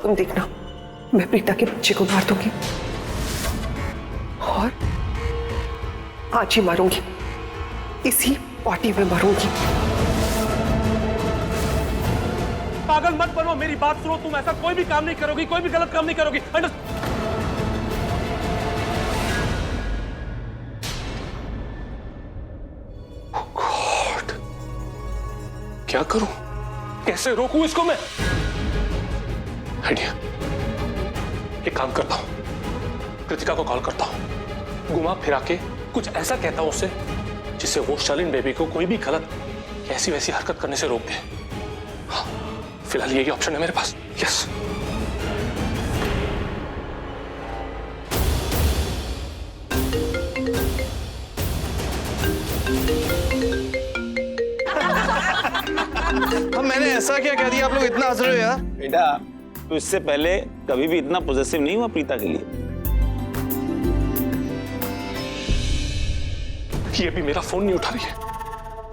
तुम देखना, मैं प्रीता के बच्चे को मार दूंगी और आज ही मारूंगी, इसी पार्टी में मारूंगी। पागल मत बनो, मेरी बात सुनो। तुम ऐसा कोई भी काम नहीं करोगी, कोई भी गलत काम नहीं करोगी। गॉड, क्या करूं? कैसे रोकूं इसको मैं? आइडिया, एक काम करता हूं, कृतिका को कॉल करता हूं, घुमा फिरा के कुछ ऐसा कहता हूं उससे जिससे वो शालीन बेबी को कोई भी गलत ऐसी वैसी हरकत करने से रोक दे। हाँ, फिलहाल यही ऑप्शन है मेरे पास। यस। अब मैंने ऐसा क्या कह दिया आप लोग इतना हंस रहे हो यार? बेटा, तो इससे पहले कभी भी इतना पॉजिटिव नहीं हुआ प्रीता के लिए। ये भी मेरा फोन नहीं उठा रही है।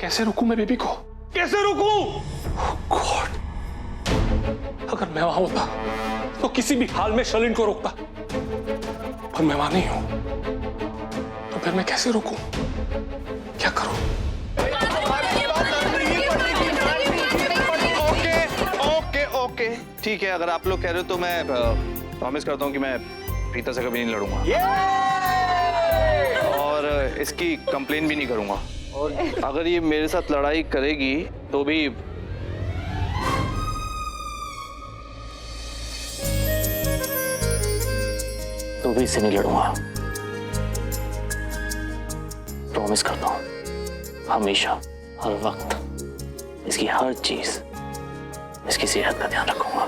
कैसे रोकूं मैं बेबी को? कैसे रोकूं? गॉड, अगर मैं वहां होता तो किसी भी हाल में शर्लिन को रोकता, पर मैं वहां नहीं हूं, तो फिर मैं कैसे रोकूं? क्या करूं? ओके, ठीक है, अगर आप लोग कह रहे हो तो मैं प्रॉमिस करता हूँ कि मैं प्रीता से कभी नहीं लड़ूंगा और इसकी कंप्लेन भी नहीं करूंगा। और अगर ये मेरे साथ लड़ाई करेगी तो भी इससे नहीं लड़ूंगा। प्रॉमिस करता हूं, हमेशा हर वक्त इसकी हर चीज, इसकी सेहत का ध्यान रखूंगा।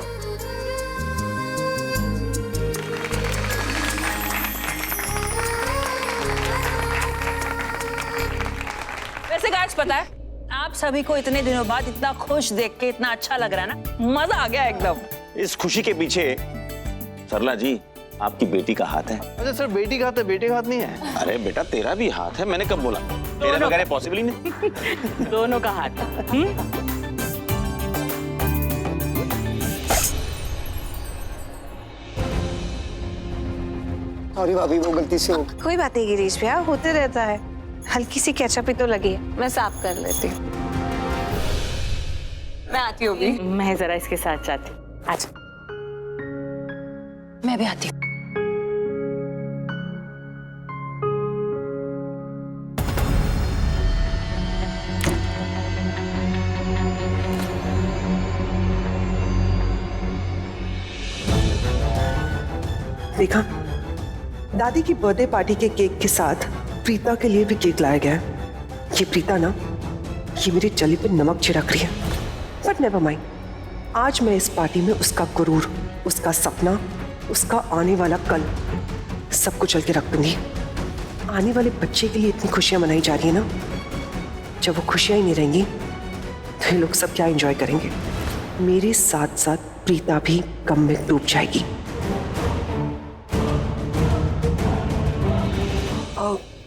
वैसे गाइस, पता है आप सभी को इतने दिनों बाद इतना खुश देख के इतना अच्छा लग रहा है ना, मजा आ गया एकदम। इस खुशी के पीछे सरला जी आपकी बेटी का हाथ है। अच्छा सर, बेटी का हाथ है? बेटे का हाथ नहीं है। अरे बेटा, तेरा भी हाथ है। मैंने कब बोला? तेरे बगैर पॉसिबल ही नहीं। दोनों का हाथ। सॉरी भाभी, वो गलती से हो। कोई बात नहीं गिरीश भैया, होते रहता है। हल्की सी केचप ही तो लगी है, मैं साफ कर लेती हूँ। मैं आती हूँ भी। मैं जरा इसके साथ जाती हूँ। अच्छा, मैं भी आती हूँ। देखा, दादी की बर्थडे पार्टी के केक के साथ प्रीता के लिए भी केक लाया गया है। ये प्रीता ना, ये मेरी जली पे नमक छिड़क रही है। बट नेवर माइंड, आज मैं इस पार्टी में उसका गुरूर, उसका सपना, उसका आने वाला कल सब कुछ चल के रख दूंगी। आने वाले बच्चे के लिए इतनी खुशियां मनाई जा रही है ना, जब वो खुशियां ही नहीं रहेंगी तो ये लोग सब क्या एंजॉय करेंगे? मेरे साथ साथ प्रीता भी गम में डूब जाएगी।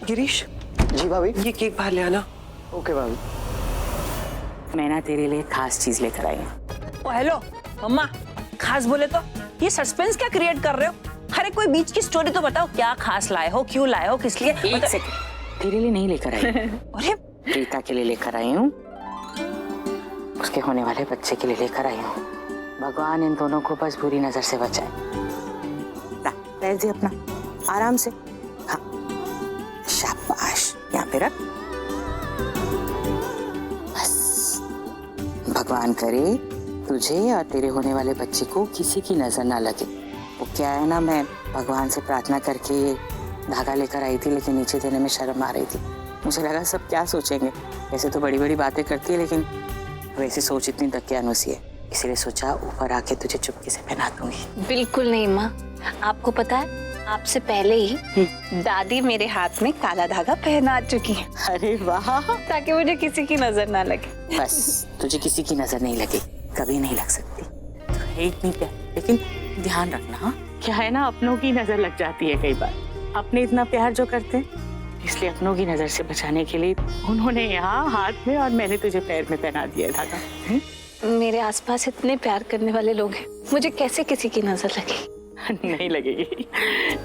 गिरीश जी भाभी। ये केक बाहर ले आना। ओके भाभी। मैं ना तेरे लिए खास चीज लेकर आई हूँ। ओ हेलो मम्मा, खास बोले तो ये सस्पेंस क्या क्रिएट कर रहे हो? अरे कोई बीच की स्टोरी तो बताओ, क्या खास लाए हो, क्यों लाए हो, किस लिए? एक सेकंड, तेरे लिए नहीं लेकर आई। अरे प्रीता के लिए लेकर आई हूँ, उसके होने वाले बच्चे के लिए लेकर आई हूँ। भगवान इन दोनों को बस बुरी नजर से बचाए। पैर दे अपना, आराम से। हाँ, शाबाश, यहाँ पे रख। बस भगवान करे तुझे और तेरे होने वाले बच्चे को किसी की नजर ना लगे। वो क्या है ना, मैं भगवान से प्रार्थना करके धागा लेकर आई थी, लेकिन नीचे देने में शर्म आ रही थी। मुझे लगा सब क्या सोचेंगे, वैसे तो बड़ी बड़ी बातें करती है, लेकिन वैसे सोच इतनी दकियानुसी है, इसलिए सोचा ऊपर आके तुझे चुपके से पहना दूंगी। बिल्कुल नहीं माँ, आपको पता है आपसे पहले ही दादी मेरे हाथ में काला धागा पहना चुकी है। अरे वाह, ताकि मुझे किसी की नजर ना लगे। बस तुझे किसी की नजर नहीं लगी, कभी नहीं लग सकती। तो है इतनी प्यार, लेकिन ध्यान रखना। हाँ, क्या है ना, अपनों की नजर लग जाती है कई बार। अपने इतना प्यार जो करते हैं, इसलिए अपनों की नजर से बचाने के लिए उन्होंने यहाँ हाथ में और मैंने तुझे पैर में पहना दिया धागा। मेरे आसपास इतने प्यार करने वाले लोग हैं, मुझे कैसे किसी की नजर लगी? नहीं लगेगी।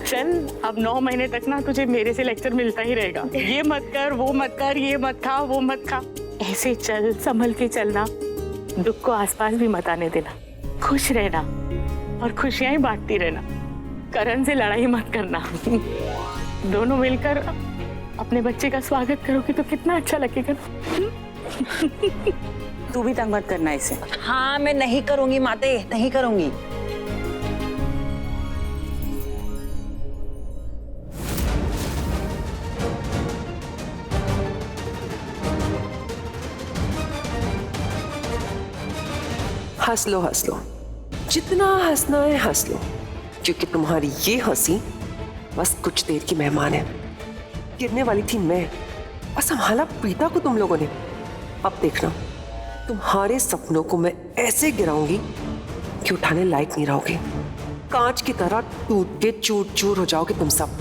चल अब 9 महीने तक ना तुझे मेरे से लेक्चर मिलता ही रहेगा। ये मत कर, वो मत कर, ये मत खा, वो मत खा। ऐसे चल, संभल के चलना, दुख को आसपास भी मत आने देना, खुश रहना और खुशियां ही बांटती रहना। करण से लड़ाई मत करना। दोनों मिलकर अपने बच्चे का स्वागत करोगे तो कितना अच्छा लगेगा। तू भी तंग मत करना इसे। हाँ मैं नहीं करूंगी माते, नहीं करूंगी। हंस लो हंस लो, जितना हंसना है हंस लो, क्योंकि तुम्हारी ये हंसी बस कुछ देर की मेहमान है। गिरने वाली थी मैं और संभाला प्रीता को तुम लोगों ने। अब देखना, तुम्हारे सपनों को मैं ऐसे गिराऊंगी कि उठाने लायक नहीं रहोगे। कांच की तरह टूट के चूर चूर हो जाओगे तुम सब।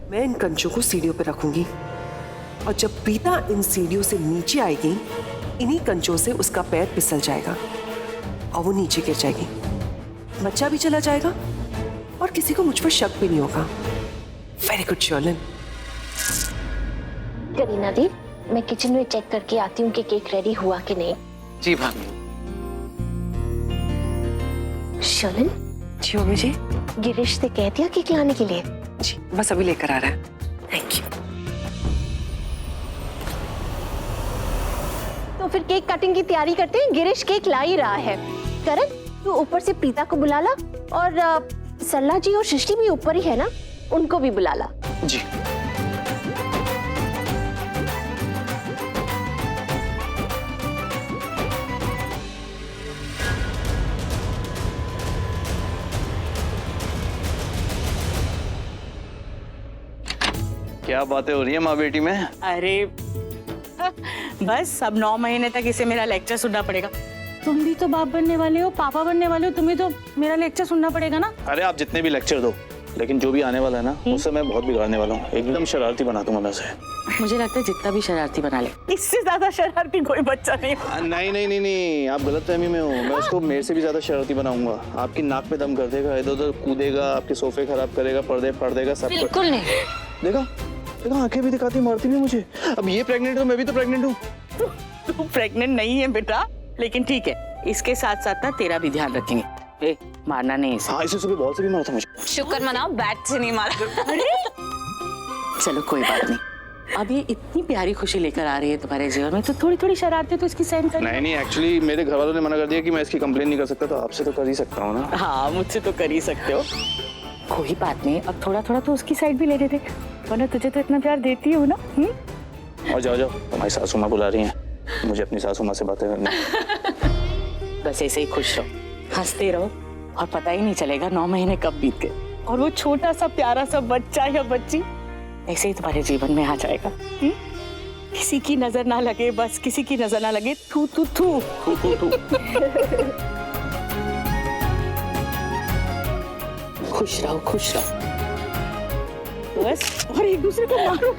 मैं इन कंचों को सीढ़ियों पर रखूंगी और जब प्रीता इन सीढ़ियों से नीचे आएगी, इन्हीं कंचों से उसका पैर फिसल जाएगा और वो नीचे गिर जाएगी। बच्चा भी चला जाएगा और किसी को मुझ पर शक भी नहीं होगा। Very good Sharlin. करीना दी, मैं किचन में चेक करके आती हूँ कि केक रेडी हुआ कि नहीं। जी भाभी। शर्लिन, जी मम्मी जी। गिरीश से कह दिया केक लाने के लिए? जी बस अभी लेकर आ रहा है। Thank you. तो फिर केक कटिंग की तैयारी करते हैं। गिरीश केक ला ही रहा है। करण, तू ऊपर से प्रीता को बुला ला और सल्ला जी और सृष्टि भी ऊपर ही है ना, उनको भी बुला ला। जी। क्या बातें हो रही है माँ बेटी में? अरे बस अब 9 महीने तक इसे मेरा लेक्चर सुनना पड़ेगा। तुम भी तो बाप बनने वाले हो, पापा बनने वाले हो, तुम्हें तो मेरा लेक्चर सुनना पड़ेगा ना। अरे आप जितने भी लेक्चर दो, लेकिन जो भी आने वाला है ना, उससे मैं बहुत बिगाड़ने वाला हूँ। एकदम शरारती बना दूंगा मैं उसे। मुझे लगता है जितना भी शरारती बना ले, इससे ज्यादा शरारती कोई बच्चा नहीं। नहीं नहीं नहीं नहीं, आप गलत फहमी में हो। मैं उसको मेरे से भी ज्यादा शरारती बनाऊंगा। आपकी नाक पे दम कर देगा, इधर उधर कूदेगा, आपके सोफे खराब करेगा, पर्दे फाड़ देगा, सब बिल्कुल नहीं। देखा देखा, आंखें भी दिखाती, मारती भी मुझे। अब ये प्रेग्नेंट है तो मैं भी तो प्रेग्नेंट हूँ। तू प्रेग्नेंट नहीं है बेटा, लेकिन ठीक है, इसके साथ साथ ना तेरा भी ध्यान रखेंगे। ए, मारना नहीं इसे। हाँ, इसे सुबह बॉल से भी मारा था मुझे। शुक्र मनाओ बैट से नहीं मारा। चलो कोई बात नहीं। अब ये इतनी प्यारी खुशी लेकर आ रही है तुम्हारे जीवन में, तो थोड़ी थोड़ी शरारतें तो इसकी सहन करनी। नहीं नहीं, एक्चुअली मेरे घर वालों ने मना कर दिया कि मैं इसकी कंप्लेन नहीं कर सकता, तो आपसे तो कर ही सकता हूँ ना। हाँ, मुझसे तो कर ही सकते हो। कोई बात नहीं, अब थोड़ा थोड़ा तो उसकी साइड भी ले लेते, वरना तुझे तो इतना प्यार देती हूँ ना। और जाओ जाओ, तुम्हारी सासू माँ बुला रही हैं, मुझे अपनी सासू माँ से बातें करनी। बस ऐसे ही खुश रहो, हंसते रहो और पता ही नहीं चलेगा 9 महीने कब बीत गए। और वो छोटा सा प्यारा सा बच्चा या बच्ची ऐसे ही तुम्हारे जीवन में आ जाएगा। किसी की नजर ना लगे, बस किसी की नजर ना लगे। थू थू थू थू थू थू। खुश रहो, खुश रहो। बस, और एक दूसरे को मारो।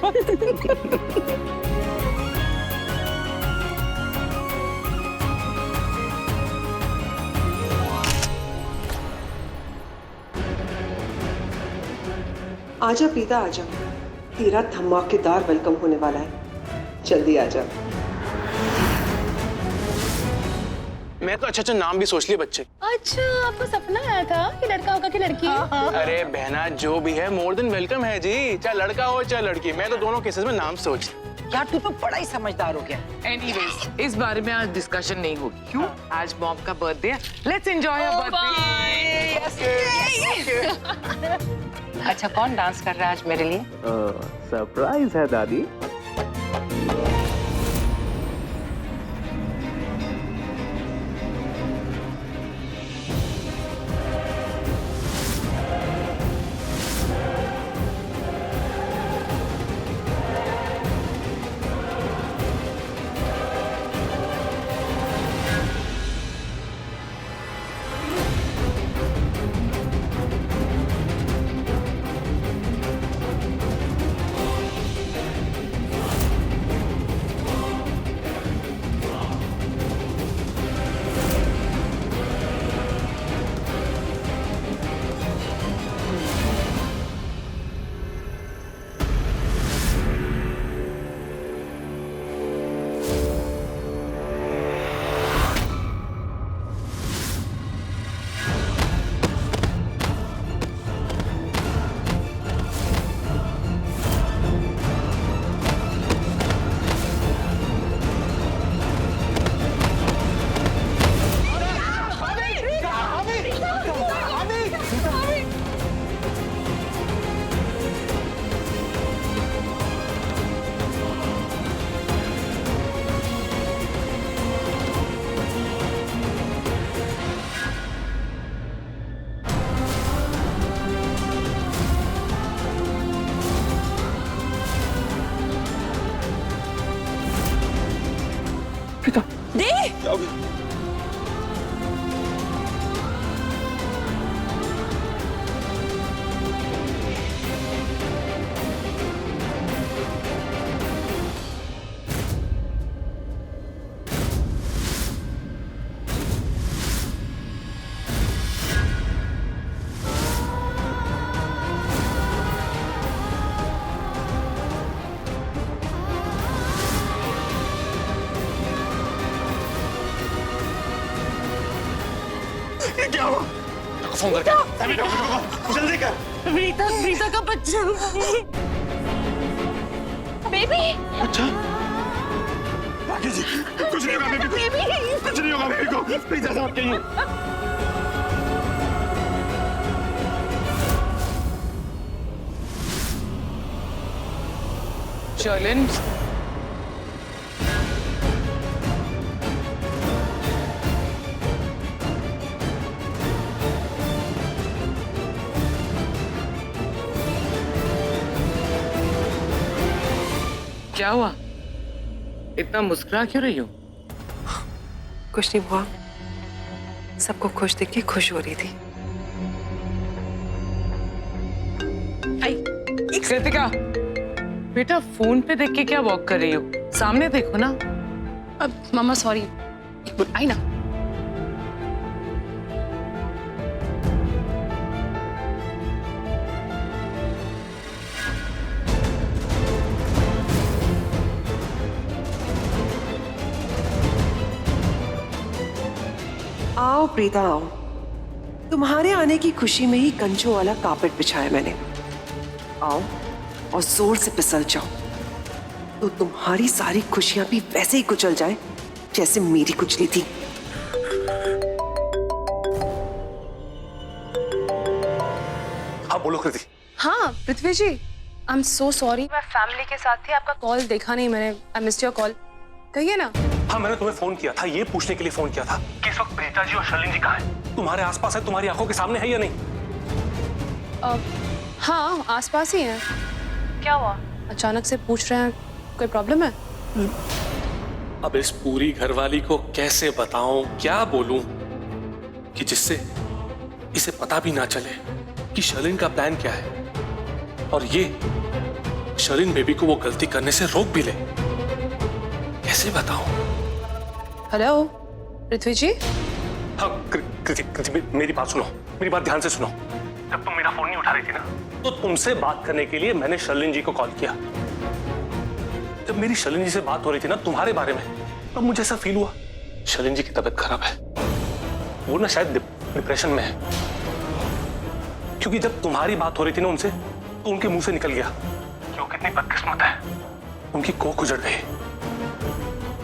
आजा प्रीता आजा, तेरा धमाकेदार वेलकम होने वाला है। जल्दी आजा। मैं तो अच्छा नाम भी सोच लिया बच्चे। अच्छा, आपको सपना आया था कि लड़का होगा कि लड़की? अरे बहना, जो भी है मोर देन वेलकम है जी, चाहे लड़का हो चाहे लड़की। मैं तो दोनों केसेस में नाम सोच। यार तू तो बड़ा ही समझदार हो गया। एनीवेज, इस बारे में आज डिस्कशन नहीं होगी। क्यों? आज मॉम का बर्थडे है। Let's enjoy your birthday. अच्छा, कौन डांस कर रहा है आज मेरे लिए? सरप्राइज है दादी। क्या हुआ? फोन करके जल्दी कर। प्रीता का बच्चा। बेबी। अच्छा राखी जी, कुछ नहीं होगा बेबी को, कुछ नहीं होगा बेबी को। प्रीता साहब कहीं शर्लिन, क्या हुआ? इतना मुस्कुरा क्यों रही हो? कुछ नहीं हुआ, सबको खुश देख के खुश हो रही थी। कृतिका, बेटा फोन पे देख के क्या वॉक कर रही हो? सामने देखो ना। अब मामा सॉरी, आई ना। आओ प्रीता आओ, तुम्हारे आने की खुशी में ही कंचों वाला कार्पेट बिछाया मैंने। आओ और जोर से फिसल जाओ तो तुम्हारी सारी खुशियां भी वैसे ही कुचल जाए जैसे मेरी कुचली थी। हाँ बोलो कृति। हाँ पृथ्वी जी, आई एम सो सॉरी, मैं फैमिली के साथ थी, आपका कॉल देखा नहीं मैंने, आई मिस्ड योर कॉल। कहिए ना। हाँ मैंने तुम्हें फोन किया था, ये पूछने के लिए फोन किया था कि इस वक्त प्रीता जी और शर्लिन जी कहाँ हैं? तुम्हारे आसपास है, तुम्हारी आंखों के सामने है या नहीं? हाँ आसपास ही हैं। क्या हुआ? अचानक से पूछ रहे हैं, कोई प्रॉब्लम है? अब इस पूरी घरवाली को कैसे बताऊं, क्या बोलूं कि जिससे इसे पता भी ना चले कि शर्लिन का प्लान क्या है और ये शर्लिन बेबी को वो गलती करने से रोक भी ले। कैसे बताऊं? हेलो पृथ्वी जी। हाँ कृति, मेरी बात सुनो, मेरी बात ध्यान से सुनो। जब तुम मेरा फोन नहीं उठा रही थी ना, तो तुमसे बात करने के लिए मैंने शर्लिन जी को कॉल किया। जब मेरी शर्लिन जी से बात हो रही थी ना तुम्हारे बारे में, तब मुझे ऐसा फील हुआ शर्लिन जी की तबीयत खराब है, वो ना शायद डिप्रेशन में है। क्योंकि जब तुम्हारी बात हो रही थी ना उनसे, तो उनके मुंह से निकल गया कि वो कितनी बदकिस्मत है, उनकी कोख उजड़ गई।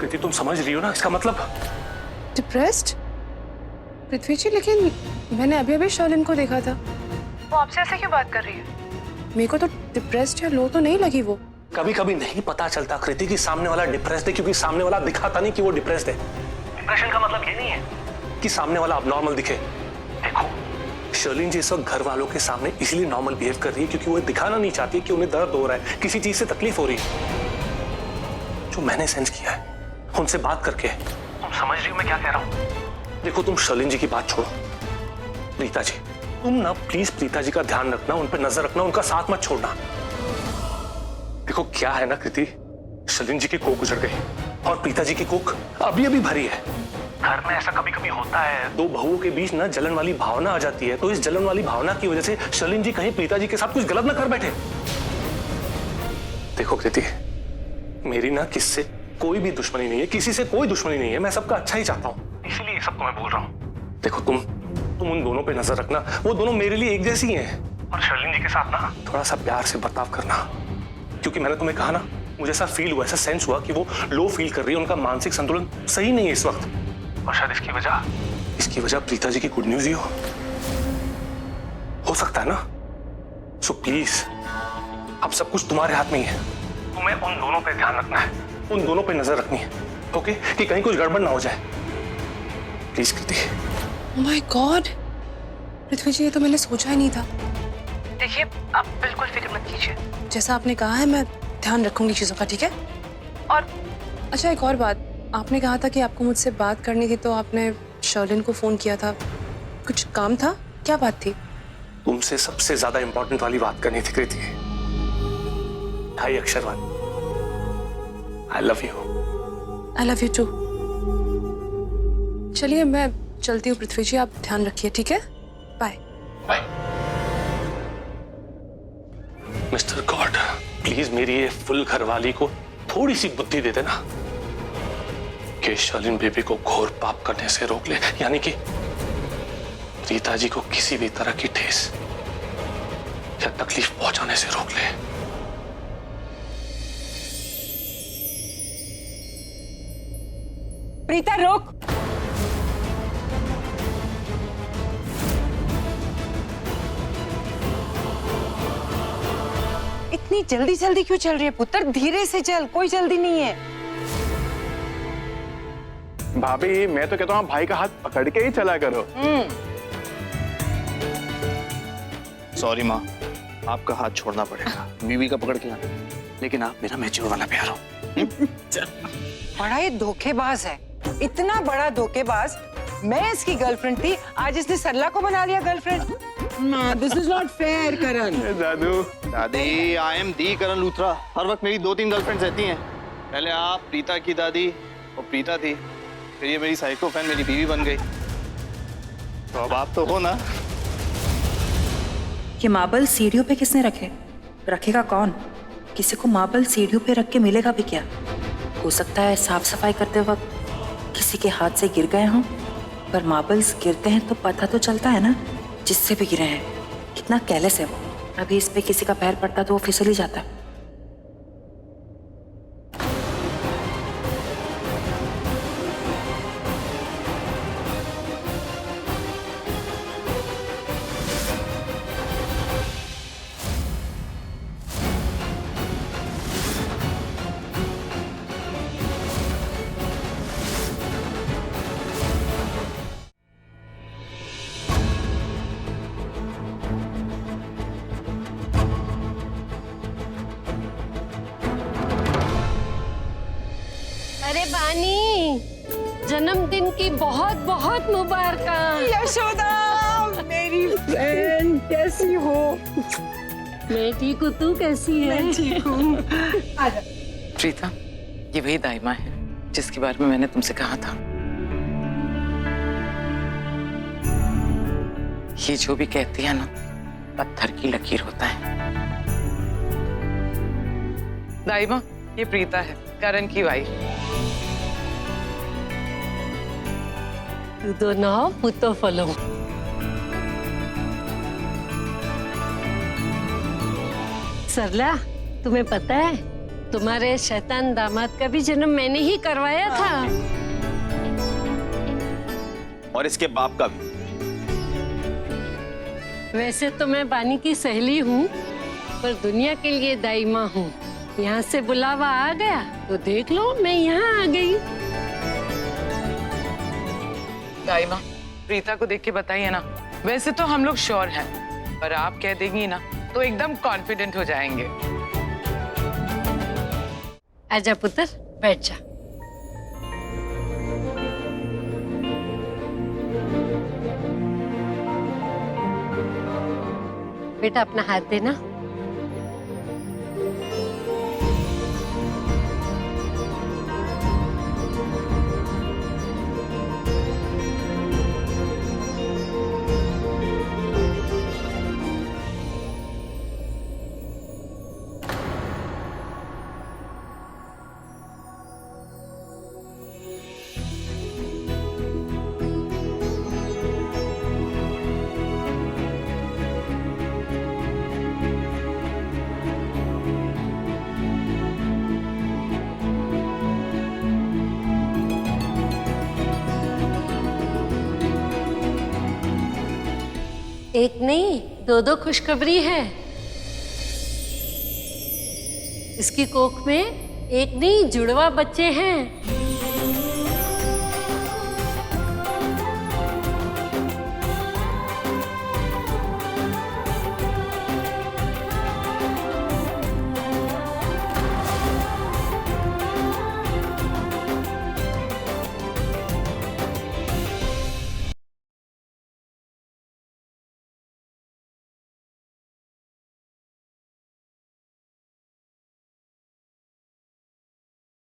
कृति तुम समझ रही हो ना इसका मतलब? डिप्रेस्ड? पृथ्वी जी लेकिन मैंने अभी अभी शर्लिन को देखा था, वो आपसे ऐसे क्यों बात कर रही है? मेरे को तो डिप्रेस्ड या लो तो नहीं लगी वो। कभी कभी नहीं पता चलता कृति कि सामने वाला डिप्रेस्ड है, क्योंकि सामने वाला दिखाता नहीं कि वो डिप्रेस्ड है। डिप्रेशन का मतलब ये नहीं है कि सामने वाला अबनॉर्मल दिखे। देखो शर्लिन जी इस वक्त घर वालों के सामने इसलिए नॉर्मल बिहेव कर रही है क्योंकि वो दिखाना नहीं चाहती कि उन्हें दर्द हो रहा है, किसी चीज से तकलीफ हो रही है। जो मैंने सेंस किया है उनसे बात करके, तुम समझ रही हो मैं क्या कह रहा हूं? देखो तुम शर्लिन जी की बात छोड़ो, प्रीता जी तुम ना प्लीज प्रीता जी का ध्यान रखना, उन पर नजर रखना, उनका साथ मत छोड़ना। देखो क्या है ना कृति, शर्लिन जी की कोख गुजर गई और प्रीता जी की कोख अभी अभी भरी है। घर में ऐसा कभी कभी होता है, दो बहुओं के बीच ना जलन वाली भावना आ जाती है, तो इस जलन वाली भावना की वजह से शर्लिन जी कहीं प्रीता जी के साथ कुछ गलत ना कर बैठे। देखो कृति, मेरी ना किससे कोई भी दुश्मनी नहीं है, किसी से कोई दुश्मनी नहीं है, मैं सबका अच्छा ही चाहता हूँ, इसीलिए ये सब तुम्हें बोल रहा हूँ। देखो तुम उन दोनों पे नजर रखना, वो दोनों मेरे लिए एक जैसी हैं, और शर्लिन जी के साथ ना थोड़ा सा प्यार से बर्ताव करना, क्योंकि मैंने तुम्हें कहा ना, मुझे ऐसा फील हुआ, ऐसा सेंस हुआ कि वो लो फील कर रही है, उनका मानसिक संतुलन सही नहीं है इस वक्त, और शायद इसकी वजह प्रीता जी की गुड न्यूज ही हो सकता है ना। सो प्लीज अब सब कुछ तुम्हारे हाथ में ही है, तुम्हें उन दोनों पे ध्यान रखना है, उन दोनों पे नजर रखनी है, ओके? कि कहीं कुछ गड़बड़ ना हो जाए, please Kriti. Oh my god Prithvi ji, ये तो मैंने सोचा ही नहीं था। देखिए आप बिल्कुल फिक्र मत कीजिए, जैसा आपने कहा है मैं ध्यान रखूंगी चीजों का, ठीक है? और अच्छा एक और बात, आपने कहा था कि आपको मुझसे बात करनी थी, तो आपने शर्लिन को फोन किया था, कुछ काम था? क्या बात थी? तुमसे सबसे ज्यादा इंपॉर्टेंट वाली बात करनी थी कृति, 2 अक्षर वाली। I love you. I love you too. चलिए मैं चलती हूँ पृथ्वी जी, आप ध्यान रखिए, ठीक है? Bye. Bye. Mister God please मेरी ये फुल घरवाली को थोड़ी सी बुद्धि दे देना कि शर्लिन बेबी को घोर पाप करने से रोक ले, यानी कि रीता जी को किसी भी तरह की ठेस या तकलीफ पहुंचाने से रोक ले। प्रीता रोक। इतनी जल्दी जल्दी क्यों चल रही है पुत्र? धीरे से चल, कोई जल्दी नहीं है। भाभी मैं तो कहता हूँ भाई का हाथ पकड़ के ही चला करो। सॉरी माँ, आपका हाथ छोड़ना पड़ेगा, बीवी का पकड़ के आना। लेकिन आप मेरा मैच्योर वाला प्यार हो। बड़ा ये धोखेबाज है, इतना बड़ा धोखेबाज। मैं इसकी गर्लफ्रेंड थी, आज इसने सरला को बना लिया girlfriend. This is not fair Karan. दादू दादी, I am the Karan Luthra. हर वक्त मेरी 2-3 गर्लफ्रेंड्स रहती हैं। पहले आप, प्रीता की दादी, और प्रीता थी, फिर ये मेरी साइको फैन मेरी बीवी बन गई। तो अब आप तो हो ना। ये मार्बल सीढ़ियों पे किसने रखे? रखेगा कौन? किसी को मार्बल सीढ़ियों पे रख के मिलेगा भी क्या? हो सकता है साफ सफाई करते वक्त किसी के हाथ से गिर गए हों, पर मार्बल्स गिरते हैं तो पता तो चलता है ना जिससे भी गिरे हैं। कितना केयरलेस है वो। अभी इस पे किसी का पैर पड़ता तो वो फिसल ही जाता। अरे बानी, जन्मदिन की बहुत बहुत मुबारक। यशोदा मेरी फ्रेंड, कैसी हो? मैं ठीक हूँ, तू कैसी है? मैं ठीक हूँ। प्रीता, ये वही दाइमा है जिसके बारे में मैंने तुमसे कहा था। ये जो भी कहती है ना, पत्थर की लकीर होता है। दाइमा, ये प्रीता है, करण की वाइफ। तू तो ना पुतो फलो। सरला, तुम्हें पता है तुम्हारे शैतान दामाद का भी जन्म मैंने ही करवाया था। और इसके बाप का भी। वैसे तो मैं बानी की सहेली हूँ, पर दुनिया के लिए दाइमा हूँ। यहाँ से बुलावा आ गया तो देख लो, मैं यहाँ आ गई। दाइमा, प्रीता को देख के बताइए ना। वैसे तो हम लोग श्योर हैं, पर आप कह देंगी ना तो एकदम कॉन्फिडेंट हो जाएंगे। आजा पुत्र, बैठ जा। बेटा अपना हाथ देना। एक नहीं, दो दो खुशखबरी है। इसकी कोख में एक नहीं, जुड़वा बच्चे हैं।